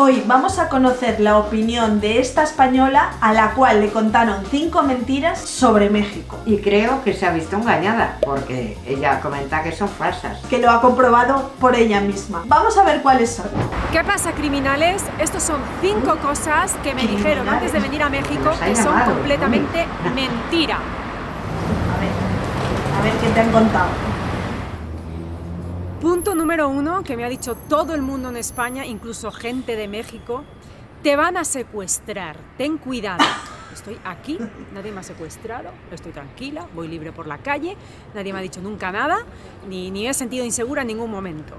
Hoy vamos a conocer la opinión de esta española a la cual le contaron 5 mentiras sobre México. Y creo que se ha visto engañada, porque ella comenta que son falsas. Que lo ha comprobado por ella misma. Vamos a ver cuáles son. ¿Qué pasa, criminales? Estos son 5 cosas que me dijeron antes de venir a México que son completamente mentira. A ver qué te han contado. Punto número 1, que me ha dicho todo el mundo en España, incluso gente de México: te van a secuestrar, ten cuidado. Estoy aquí, nadie me ha secuestrado, estoy tranquila, voy libre por la calle, nadie me ha dicho nunca nada, ni he sentido insegura en ningún momento.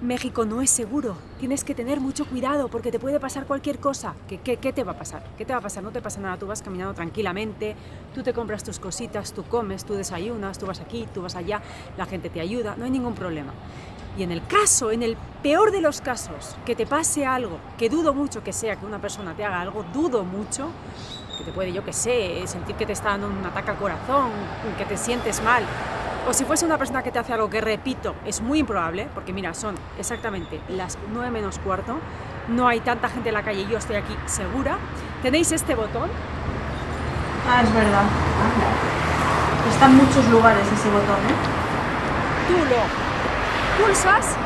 México no es seguro, tienes que tener mucho cuidado porque te puede pasar cualquier cosa. ¿Qué te va a pasar? ¿Qué te va a pasar? No te pasa nada, tú vas caminando tranquilamente, tú te compras tus cositas, tú comes, tú desayunas, tú vas aquí, tú vas allá, la gente te ayuda, no hay ningún problema. Y en el peor de los casos, que te pase algo, que dudo mucho que sea que una persona te haga algo, dudo mucho, que te puede, yo que sé, sentir que te está dando un ataque al corazón, que te sientes mal. O si fuese una persona que te hace algo que, repito, es muy improbable, porque mira, son exactamente las 9 menos cuarto, no hay tanta gente en la calle, yo estoy aquí segura. Tenéis este botón. Ah, es verdad. Está en muchos lugares ese botón, ¿eh? Tú lo pulsas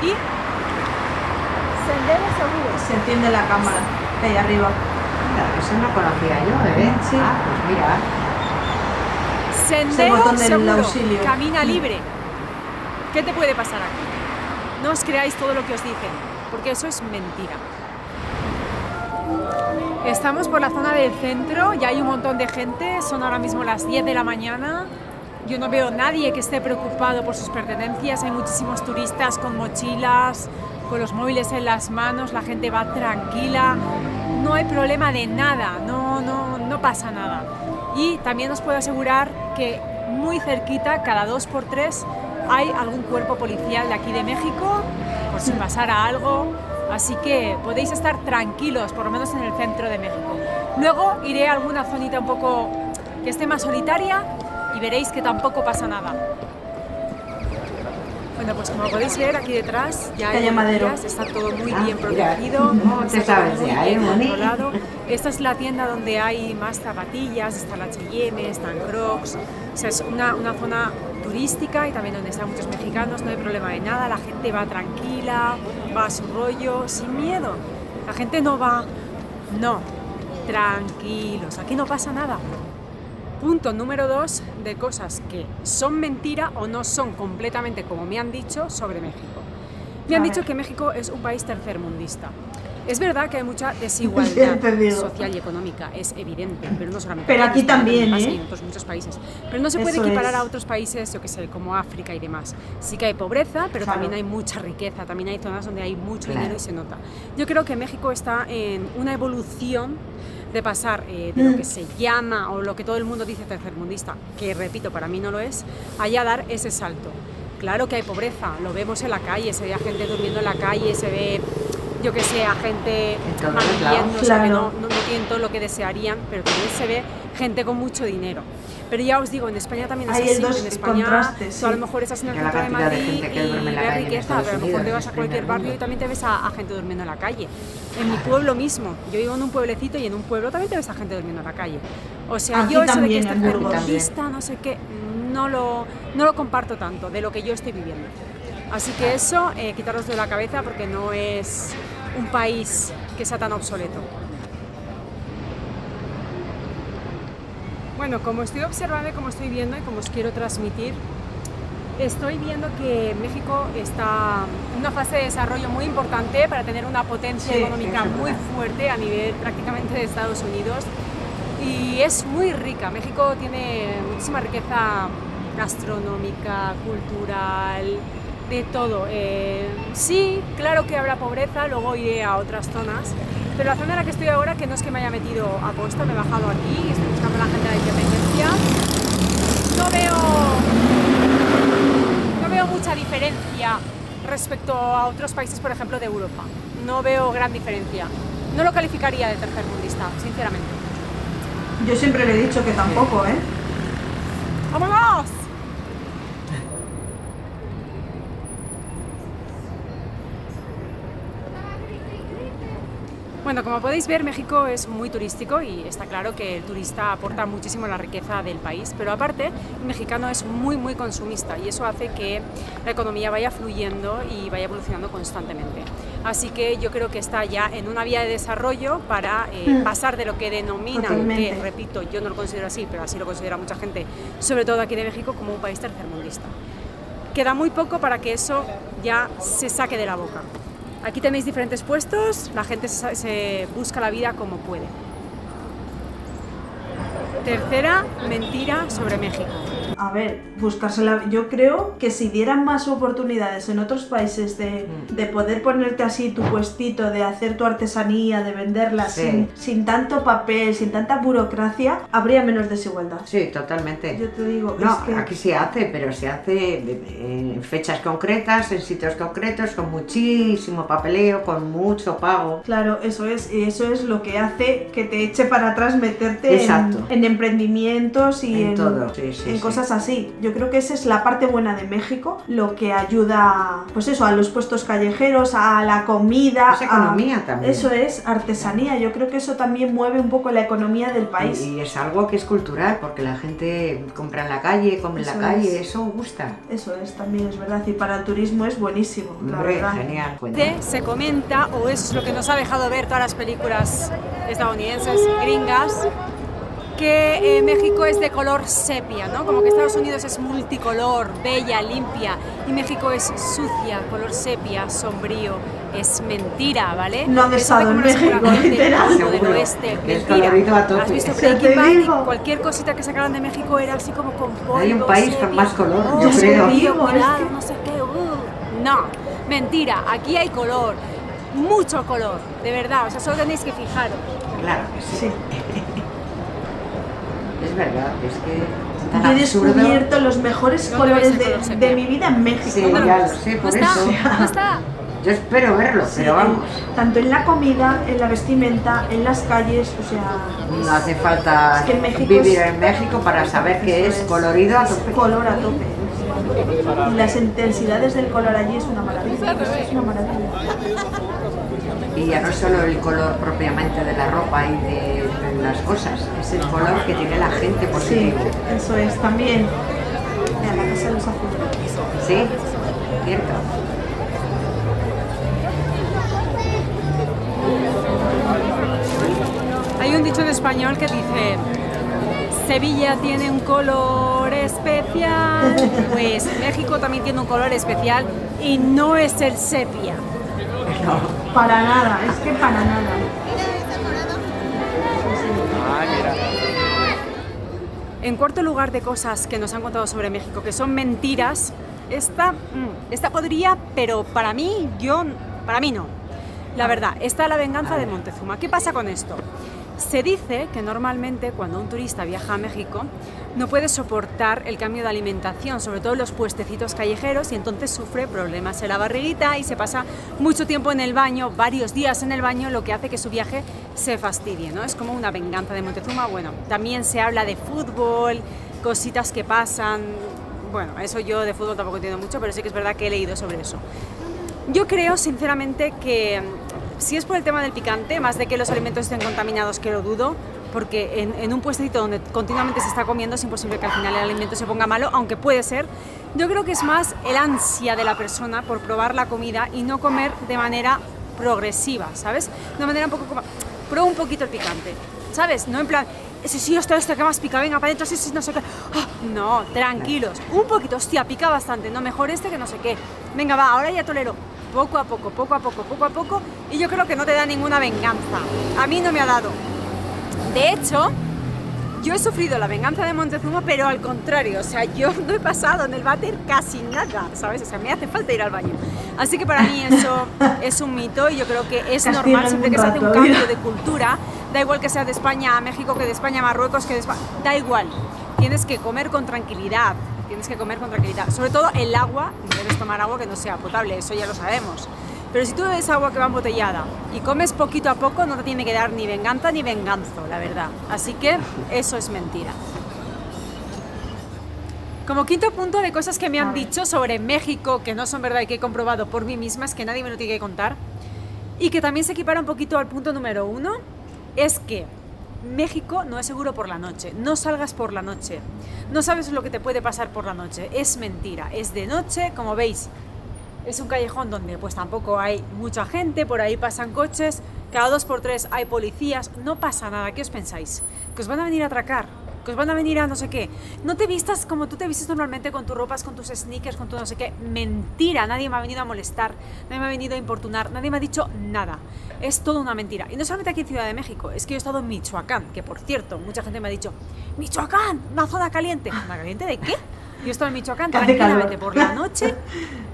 y sendero seguro. Se enciende la cámara de ahí arriba. Mira, eso no conocía yo, ¿eh? Sí. Ah, pues mira. Sendero seguro, camina libre. ¿Qué te puede pasar aquí? No os creáis todo lo que os dicen, porque eso es mentira. Estamos por la zona del centro, ya hay un montón de gente, son ahora mismo las 10 de la mañana. Yo no veo a nadie que esté preocupado por sus pertenencias, hay muchísimos turistas con mochilas, con los móviles en las manos, la gente va tranquila, no hay problema de nada, no pasa nada. Y también os puedo asegurar que muy cerquita, cada 2x3, hay algún cuerpo policial de aquí de México, por si pasara algo, así que podéis estar tranquilos, por lo menos en el centro de México. Luego iré a alguna zonita un poco que esté más solitaria y veréis que tampoco pasa nada. Bueno, pues como podéis ver aquí detrás ya hay botellas, está todo muy bien protegido, está todo muy bien controlado. Esta es la tienda donde hay más zapatillas, está la H&M, están Crocs, o sea, es una zona turística y también donde están muchos mexicanos, no hay problema de nada, la gente va tranquila, va a su rollo, sin miedo. La gente no va, no, tranquilos, aquí no pasa nada. Punto número 2 de cosas que son mentira o no son completamente como me han dicho sobre México. Me han dicho que México es un país tercermundista. Es verdad que hay mucha desigualdad social y económica, es evidente, pero no solamente. Pero aquí también, pasa en otros muchos países. Pero no se puede equiparar a otros países, yo que sé, como África y demás. Sí que hay pobreza, pero también hay mucha riqueza, también hay zonas donde hay mucho dinero y se nota. Yo creo que México está en una evolución de pasar de lo que se llama o lo que todo el mundo dice tercermundista, que repito, para mí no lo es, allá dar ese salto. Claro que hay pobreza, lo vemos en la calle, se ve a gente durmiendo en la calle, se ve, yo que sé, a gente malviviendo, o sea, que no tienen todo lo que desearían, pero también se ve gente con mucho dinero. Pero ya os digo, en España también es así, en España tú a lo mejor estás en el centro de Madrid y ves riqueza, pero a lo mejor te vas a cualquier barrio y también te ves a gente durmiendo en la calle. En mi pueblo mismo, yo vivo en un pueblecito y en un pueblo también te ves a gente durmiendo en la calle. O sea, yo eso de que es tercermundista, no sé qué, no lo comparto tanto de lo que yo estoy viviendo. Así que eso, quitaros de la cabeza porque no es un país que sea tan obsoleto. Bueno, como estoy observando y como estoy viendo y como os quiero transmitir, estoy viendo que México está en una fase de desarrollo muy importante para tener una potencia económica muy fuerte a nivel prácticamente de Estados Unidos y es muy rica. México tiene muchísima riqueza gastronómica, cultural, de todo. Sí, claro que habrá pobreza, luego iré a otras zonas, pero la zona en la que estoy ahora, que no es que me haya metido a posta, me he bajado aquí, estoy buscando a la gente de la independencia, no veo mucha diferencia respecto a otros países, por ejemplo, de Europa. No veo gran diferencia. No lo calificaría de tercermundista, sinceramente. Yo siempre le he dicho que tampoco, ¿eh? ¡Vámonos! Bueno, como podéis ver, México es muy turístico y está claro que el turista aporta muchísimo a la riqueza del país, pero aparte, el mexicano es muy consumista y eso hace que la economía vaya fluyendo y vaya evolucionando constantemente. Así que yo creo que está ya en una vía de desarrollo para pasar de lo que denominan, que repito, yo no lo considero así, pero así lo considera mucha gente, sobre todo aquí de México, como un país tercermundista. Queda muy poco para que eso ya se saque de la boca. Aquí tenéis diferentes puestos, la gente se busca la vida como puede. Tercera mentira sobre México. A ver, buscársela. Yo creo que si dieran más oportunidades en otros países de poder ponerte así tu puestito, de hacer tu artesanía, de venderla sin tanto papel, sin tanta burocracia, habría menos desigualdad. Sí, totalmente. Yo te digo, no, es que... aquí se hace, pero se hace en fechas concretas, en sitios concretos, con muchísimo papeleo, con mucho pago. Claro, eso es lo que hace que te eche para atrás meterte en emprendimientos y en todo, en cosas así. Yo creo que esa es la parte buena de México, lo que ayuda, pues eso, a los puestos callejeros, a la comida. Es economía también. Eso es artesanía. Yo creo que eso también mueve un poco la economía del país. Y es algo que es cultural, porque la gente compra en la calle, come en la calle, eso gusta. Eso es, también es verdad. Y para el turismo es buenísimo, la Hombre, verdad. genial. Se comenta, o eso es lo que nos ha dejado ver todas las películas estadounidenses, gringas, que México es de color sepia, ¿no? Como que Estados Unidos es multicolor, bella, limpia, y México es sucia, color sepia, sombrío. Es mentira, ¿vale? No he estado en México, literal. Del oeste, mentira. A tope. ¿Has visto Breaking Bad? Y cualquier cosita que sacaran de México era así como con polvo. Hay un país sepia, con más color, yo creo. Cuidado, no sé qué. No, mentira, aquí hay color, mucho color, de verdad, o sea, solo tenéis que fijaros. Claro que sí. Es verdad, es que tan Yo he absurdo. descubierto los mejores colores de mi vida en México. Sí, ya lo sé, por eso. ¿Dónde está? Yo espero verlo, pero vamos. Tanto en la comida, en la vestimenta, en las calles, o sea... No hace falta es que México vivir en México para saber que es colorido a tope. Color a tope. Y las intensidades del color allí es una maravilla. Es una maravilla. Y ya no es solo el color propiamente de la ropa y de las cosas, es el color que tiene la gente positivo. Sí, eso es también. Mira, la casa de los azules. Sí, cierto. Hay un dicho en español que dice: Sevilla tiene un color especial. Pues México también tiene un color especial y no es el sepia. No. Para nada, es que para nada. En cuarto lugar de cosas que nos han contado sobre México que son mentiras, esta podría, pero para mí no. La verdad, está La venganza de Montezuma. ¿Qué pasa con esto? Se dice que normalmente cuando un turista viaja a México no puede soportar el cambio de alimentación, sobre todo en los puestecitos callejeros, y entonces sufre problemas en la barriguita y se pasa mucho tiempo en el baño, varios días en el baño, lo que hace que su viaje se fastidie, ¿no? Es como una venganza de Montezuma. Bueno, también se habla de fútbol, cositas que pasan. Bueno, eso yo de fútbol tampoco entiendo mucho, pero sí que es verdad que he leído sobre eso. Yo creo sinceramente que si es por el tema del picante, más de que los alimentos estén contaminados, que lo dudo, porque en un puestecito donde continuamente se está comiendo es imposible que al final el alimento se ponga malo, aunque puede ser. Yo creo que es más el ansia de la persona por probar la comida y no comer de manera progresiva, ¿sabes? De manera un poco como, prueba un poquito el picante, ¿sabes? No en plan, sí, esto que más pica, venga, para adentro, sí, no sé qué. Oh, no, tranquilos, un poquito, hostia, pica bastante, no, mejor que no sé qué. Venga, va, ahora ya tolero. Poco a poco, y yo creo que no te da ninguna venganza. A mí no me ha dado. De hecho, yo he sufrido la venganza de Montezuma, pero al contrario, o sea, yo no he pasado en el váter casi nada, ¿sabes? O sea, me hace falta ir al baño. Así que para mí eso es un mito y yo creo que es normal siempre que se hace un cambio de cultura, da igual que sea de España a México, que de España a Marruecos, que de España, da igual. Tienes que comer con tranquilidad. Sobre todo el agua, debes tomar agua que no sea potable, eso ya lo sabemos. Pero si tú bebes agua que va embotellada y comes poquito a poco, no te tiene que dar ni venganza ni venganzo, la verdad. Así que eso es mentira. Como quinto punto de cosas que me han dicho sobre México, que no son verdad y que he comprobado por mí misma, es que nadie me lo tiene que contar. Y que también se equipara un poquito al punto número 1, es que México no es seguro por la noche, no salgas por la noche, no sabes lo que te puede pasar por la noche, es mentira, es de noche, como veis, es un callejón donde pues tampoco hay mucha gente, por ahí pasan coches, cada 2 por 3 hay policías, no pasa nada, ¿qué os pensáis? ¿Que os van a venir a atracar? ¿Que os van a venir a no sé qué? No te vistas como tú te vistes normalmente con tus ropas, con tus sneakers, con tu no sé qué. Mentira, nadie me ha venido a molestar, nadie me ha venido a importunar, nadie me ha dicho nada. Es todo una mentira. Y no solamente aquí en Ciudad de México, es que yo he estado en Michoacán, que por cierto, mucha gente me ha dicho, Michoacán, una zona caliente. ¿Zona caliente de qué? Yo he estado en Michoacán tranquilamente por la noche,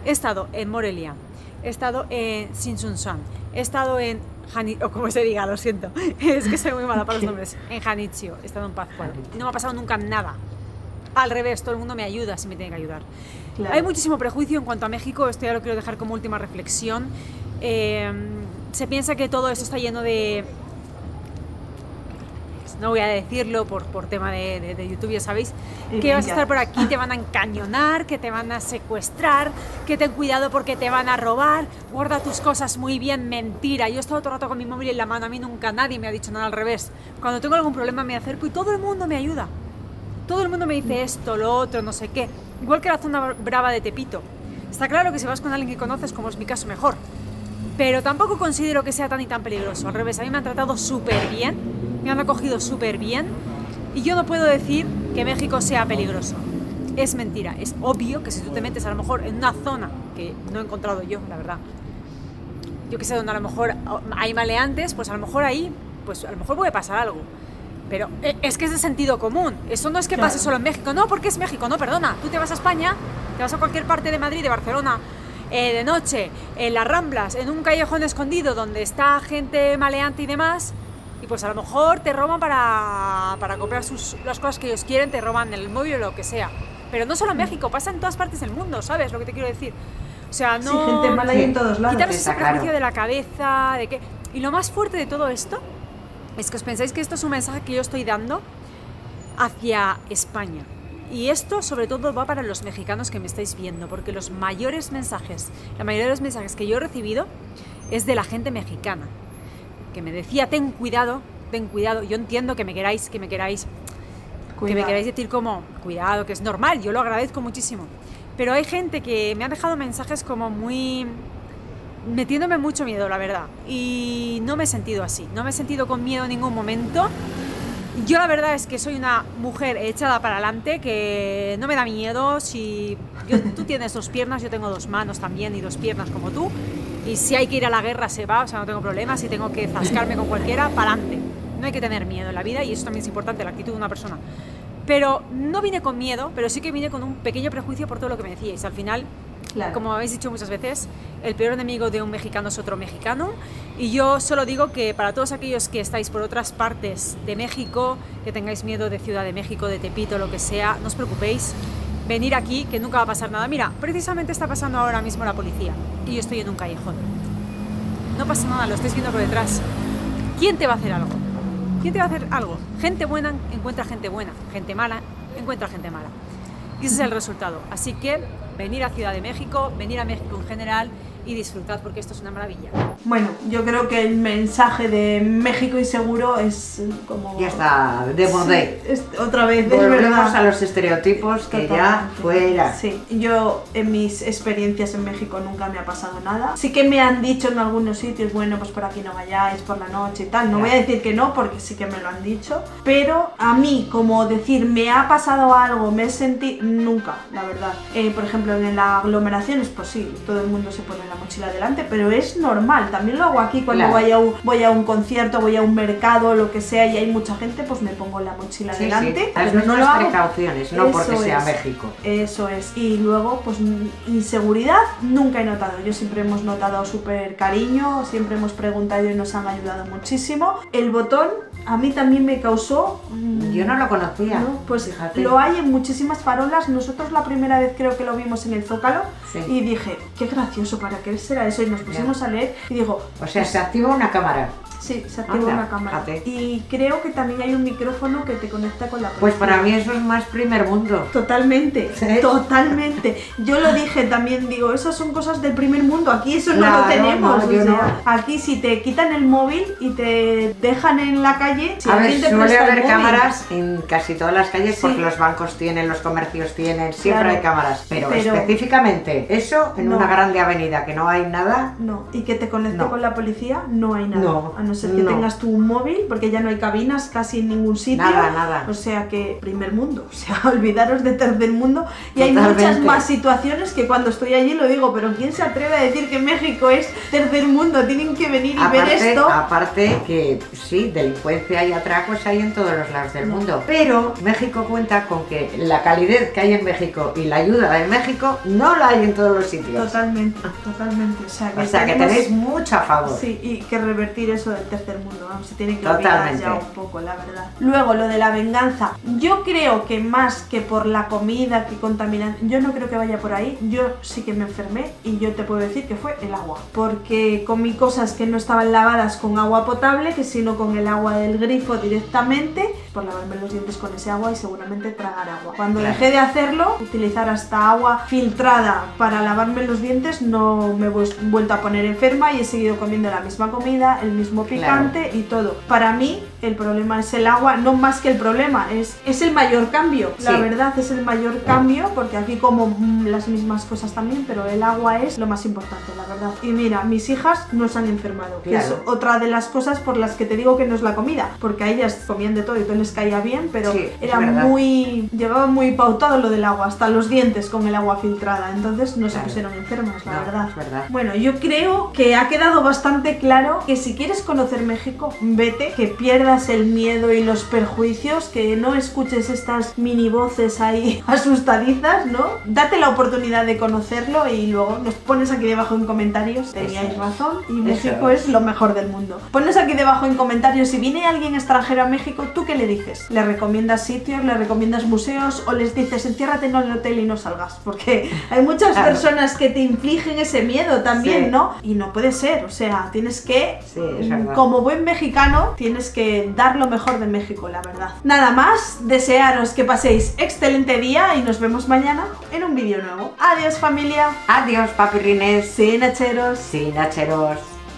he estado en Morelia, he estado en Sinsunzán, he estado en o como se diga, lo siento, es que soy muy mala para los nombres, en Janitzio, he estado en Pátzcuaro, no me ha pasado nunca nada, al revés, todo el mundo me ayuda si me tiene que ayudar. Claro. Hay muchísimo prejuicio en cuanto a México, esto ya lo quiero dejar como última reflexión, se piensa que todo esto está lleno de... No voy a decirlo por tema de YouTube, ya sabéis, que vas a estar por aquí, te van a encañonar, que te van a secuestrar, que ten cuidado porque te van a robar, guarda tus cosas muy bien, mentira. Yo he estado todo el rato con mi móvil en la mano, a mí nunca nadie me ha dicho nada, al revés. Cuando tengo algún problema me acerco y todo el mundo me ayuda. Todo el mundo me dice esto, lo otro, no sé qué. Igual que la zona brava de Tepito. Está claro que si vas con alguien que conoces, como es mi caso, mejor. Pero tampoco considero que sea tan y tan peligroso. Al revés, a mí me han tratado súper bien. Me han acogido súper bien y yo no puedo decir que México sea peligroso. Es mentira, es obvio que si tú te metes a lo mejor en una zona que no he encontrado yo, la verdad, yo que sé, donde a lo mejor hay maleantes, pues a lo mejor ahí, pues a lo mejor puede pasar algo. Pero es que es de sentido común, eso no es que pase solo en México, no, porque es México, no, perdona, tú te vas a España, te vas a cualquier parte de Madrid, de Barcelona, de noche, en las Ramblas, en un callejón escondido donde está gente maleante y demás, y pues a lo mejor te roban para comprar las cosas que ellos quieren, te roban el móvil o lo que sea. Pero no solo en México, pasa en todas partes del mundo, ¿sabes lo que te quiero decir? O sea, no... Sí, gente mala hay en todos lados. Quitaros ese prejuicio de la cabeza, de que... Y lo más fuerte de todo esto es que os pensáis que esto es un mensaje que yo estoy dando hacia España. Y esto sobre todo va para los mexicanos que me estáis viendo, porque la mayoría de los mensajes que yo he recibido es de la gente mexicana, que me decía, ten cuidado, yo entiendo que me queráis decir como, cuidado, que es normal, yo lo agradezco muchísimo, pero hay gente que me ha dejado mensajes como muy... metiéndome mucho miedo, la verdad, y no me he sentido así, no me he sentido con miedo en ningún momento. Yo la verdad es que soy una mujer echada para adelante, que no me da miedo. Tú tienes 2 piernas, yo tengo 2 manos también y 2 piernas como tú, y si hay que ir a la guerra se va, o sea, no tengo problema. Si tengo que zascarme con cualquiera, para adelante. No hay que tener miedo en la vida, y eso también es importante, la actitud de una persona. Pero no vine con miedo, pero sí que vine con un pequeño prejuicio por todo lo que me decíais. Al final, como habéis dicho muchas veces, el peor enemigo de un mexicano es otro mexicano, y yo solo digo que para todos aquellos que estáis por otras partes de México, que tengáis miedo de Ciudad de México, de Tepito, lo que sea, no os preocupéis, venir aquí, que nunca va a pasar nada. Mira, precisamente está pasando ahora mismo la policía y yo estoy en un callejón. No pasa nada, lo estáis viendo por detrás. ¿Quién te va a hacer algo? ¿Quién te va a hacer algo? Gente buena encuentra gente buena, gente mala encuentra gente mala. Y ese es el resultado. Así que venir a Ciudad de México, venir a México en general, y disfrutad porque esto es una maravilla. Bueno, yo creo que el mensaje de México inseguro es como... Ya está, de modé. Sí, otra vez, volvemos a los estereotipos que totalmente. Ya fuera. Sí, yo en mis experiencias en México nunca me ha pasado nada. Sí que me han dicho en algunos sitios, bueno, pues por aquí no vayáis por la noche y tal. No voy a decir que no, porque sí que me lo han dicho. Pero a mí, como decir, me ha pasado algo, me he sentido... Nunca, la verdad. Por ejemplo, en la aglomeración es posible, todo el mundo se pone la mochila delante, pero es normal. También lo hago aquí cuando voy a un concierto, voy a un mercado, lo que sea, y hay mucha gente, pues me pongo la mochila delante. Sí. Pero no lo hago. Precauciones, no porque sea México. Eso es. Y luego, pues inseguridad nunca he notado. Yo siempre hemos notado súper cariño, siempre hemos preguntado y nos han ayudado muchísimo. El botón a mí también me causó... Yo no lo conocía. ¿No? Pues fíjate. Lo hay en muchísimas farolas. Nosotros la primera vez creo que lo vimos en el Zócalo, y dije, qué gracioso, ¿para qué será eso? Y nos pusimos a leer y digo... O sea, se activa una cámara. Sí, Sí, se activa una cámara. Fíjate. Y creo que también hay un micrófono que te conecta con la policía. Pues para mí eso es más primer mundo. Totalmente, ¿Sí? totalmente. Yo lo dije también, digo, esas son cosas del primer mundo, aquí eso no Claro, lo tenemos. no, yo o sea, no. aquí si te quitan el móvil y te dejan en la calle, si A ver, alguien te suele presta el haber móvil, cámaras en casi todas las calles Sí. porque los bancos tienen, los comercios tienen, siempre Claro. hay cámaras. Pero Pero- específicamente eso en No. una grande avenida que no hay nada. No, y que te conecte No. con la policía, no hay nada. No, A no ser que no. tengas tú un móvil, porque ya no hay cabinas casi en ningún sitio. Nada. O sea que primer mundo, o sea, olvidaros de tercer mundo. Y hay Totalmente. muchas más situaciones que cuando estoy allí lo digo, pero ¿quién se atreve a decir que México es tercer mundo? Tienen que venir y ver esto. Aparte que sí, delincuencia y atracos hay en todos los lados del No. mundo. Pero México cuenta con que la calidez que hay en México y la ayuda de México no la hay en todos los sitios. Totalmente, totalmente. O sea Que tenemos- tenéis mucho a favor. Sí, y que revertir eso del tercer mundo, vamos, se tiene que olvidar Totalmente. ya un poco, la verdad. Luego, lo de la venganza. Yo creo que más que por la comida que contaminan, yo no creo que vaya por ahí. Yo sí que me enfermé y yo te puedo decir que fue el agua. Porque comí cosas que no estaban lavadas con agua potable, que sino con el agua del grifo directamente, por lavarme los dientes con ese agua y seguramente tragar agua. Cuando Claro. dejé de hacerlo, utilizar hasta agua filtrada para lavarme los dientes, no me he vuelto a poner enferma y he seguido comiendo la misma comida, el mismo picante y todo. Para mí el problema es el agua, no más que el problema, es el mayor cambio. La Sí. verdad es el mayor cambio, porque aquí como las mismas cosas también, pero el agua es lo más importante, la verdad. Y mira, mis hijas no se han enfermado, que es Claro. otra de las cosas por las que te digo que no es la comida, porque a ellas comían de todo y todo les caía bien, pero Sí, es era verdad. llevaba muy pautado lo del agua, hasta los dientes con el agua filtrada, entonces no se Claro. pusieron enfermas, la No, verdad. es verdad. Bueno, yo creo que ha quedado bastante claro que si quieres conocer México, vete, que pierdas el miedo y los perjuicios, que no escuches estas mini voces ahí asustadizas, ¿no? Date la oportunidad de conocerlo y luego nos pones aquí debajo en comentarios, teníais Eso es. razón, y Eso México es. es lo mejor del mundo. Pones aquí debajo en comentarios si viene alguien extranjero a México, ¿tú qué le dices? ¿Le recomiendas sitios, le recomiendas museos o les dices enciérrate en el hotel y no salgas? Porque hay muchas Claro. personas que te infligen ese miedo también, Sí. ¿no? Y no puede ser, o sea, tienes que, Sí, es verdad. como buen mexicano, tienes que dar lo mejor de México, la verdad. Nada más, desearos que paséis excelente día y nos vemos mañana en un vídeo nuevo. Adiós familia, Adiós, papirrines. sin hacheros. Sin hacheros.